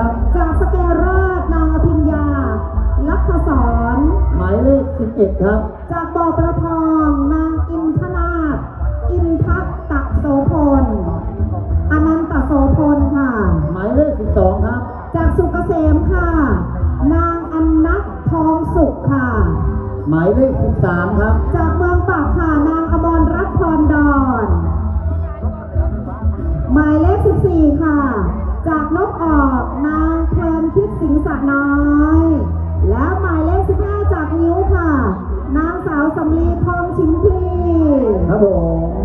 ครับจากสเกลราชนางอภิญญาลักษศรหมายเลข11ครับจากบ่อประทองนางอินทนาถอินทักตะโสพลอนันตโสพลค่ะหมายเลข12ครับจากสุกเกษมค่ะนางอันนัททองสุขค่ะหมายเลข13ครับจากเมืองปากค่ะนางอมรรัตน์พรดอนหมายเลข14ค่ะจากนกออกนางเพลินคิดสิงสะน้อยและหมายเลข15จากนิ้วค่ะนางสาวสำลีทองชิมพีครับผม